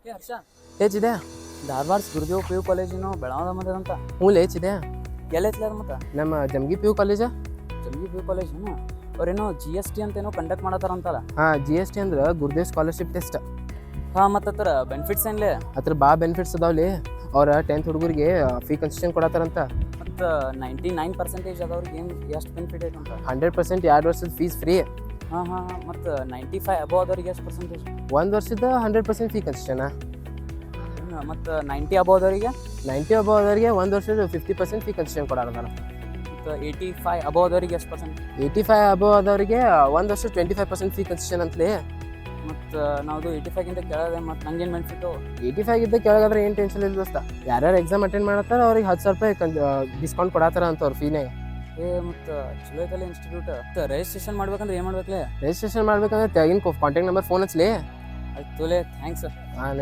ಏ ಹರ್ಷ, ಏಚಿದೆ Dharwad Gurudev P U ಕಾಲೇಜಿನ ಬೆಳಗಾವ ಮದಂತ ಹ್ಞೂ ಏಚಿದೆ ಎಲ್ಲೈತ್ಲ ಅದು ಮತ್ತೆ ನಮ್ಮ ಜಮ್ಗಿ ಪಿ ಯು ಕಾಲೇಜ. ಜಲ್ದಿ ಪಿ ಯು ಕಾಲೇಜ್ ಅವ್ರೇನೋ GST ಅಂತೇನೋ ಕಂಡಕ್ಟ್ ಮಾಡತ್ತಾರಂತಲ್ಲ. ಹಾಂ GST ಅಂದ್ರೆ ಗುರುದೇವ್ ಸ್ಕಾಲರ್ಶಿಪ್ ಟೆಸ್ಟ್. ಹಾಂ, ಮತ್ತು ಅದರ ಬೆನಿಫಿಟ್ಸ್ ಏನ್ಲೇ? ಅದ್ರ ಭಾಳ ಬೆನಿಫಿಟ್ಸ್ ಅದಾವಲ್ಲಿ. ಅವ್ರ 10th ಹುಡುಗರಿಗೆ ಫೀ ಕನ್ಸೆಷನ್ ಕೊಡತ್ತಾರಂತ. ಮತ್ತು 99% ಅದವ್ರಿಗೆ ಏನು ಎಷ್ಟು ಬೆನಿಫಿಟ್ ಐತಂತ? 100% 2 ವರ್ಷದ ಫೀಸ್ ಫ್ರೀ. ಹಾಂ ಹಾಂ ಹಾಂ, ಮತ್ತು 95 ಅಬೋ ಆದವ್ರಿಗೆ ಎಷ್ಟು ಪರ್ಸೆಂಟೇಜ್? 1 ವರ್ಷದ 100% ಫೀ ಕನ್ಸೆಷನ್. ಮತ್ತು 90 ಅಬೋ ಆದವ್ರಿಗೆ? 90 ಅಬೋ ಆದವ್ರಿಗೆ 1 ವರ್ಷದ 50% ಫೀ ಕನ್ಸೆಷನ್ ಕೊಡಾರದಾರ. ಮತ್ತು 85 ಅಬೋ ಆದವ್ರಿಗೆ ಎಷ್ಟು ಪರ್ಸೆಂಟ್? 85 ಅಬೋ ಆದವ್ರಿಗೆ 1 ವರ್ಷ 25% ಫೀ ಕನ್ಸೆಷನ್ ಅಂತಲೇ. ಮತ್ತು ನಾವು 85ಗಿಂತ ಕೆಳಗೆ ಮತ್ತು ನಂಗೇನು ಬೆನಿಫಿಟ್ಟು? 85 ಇದ್ದ ಕೆಳಗಾದ್ರೆ ಏನು ಟೆನ್ಷನ್ ಇಲ್ಲ ದೋಸ್ತ. ಯಾರ್ಯಾರು ಎಕ್ಸಾಮ್ ಅಟೆಂಡ್ ಮಾಡತ್ತಾರ ಅವ್ರಿಗೆ 10,000 ರೂಪಾಯಿ ಡಿಸ್ಕೌಂಟ್ ಕೊಡತ್ತಾರ ಅಂತ ಅವ್ರ ಫೀನಾಗ. ಮತ್ತು ಚಲೋ ಐತಲ್ಲ ಇನ್ಸ್ಟಿಟ್ಯೂಟ್. ಮತ್ತು ರಿಜಿಸ್ಟ್ರೇಷನ್ ಮಾಡ್ಬೇಕಂದ್ರೆ ಏನು ಮಾಡ್ಬೇಕಲೇ? ರಿಜಿಸ್ಟ್ರೇಷನ್ ಮಾಡ್ಬೇಕಂದ್ರೆ ತೆಗಿನ ಕಾಂಟ್ಯಾಕ್ಟ್ ನಂಬರ್ ಫೋನ್ ಹಚ್ಚಲಿ. ಆಯ್ತು ತೋಲೆ, ಥ್ಯಾಂಕ್ಸ್. ಹಾಂ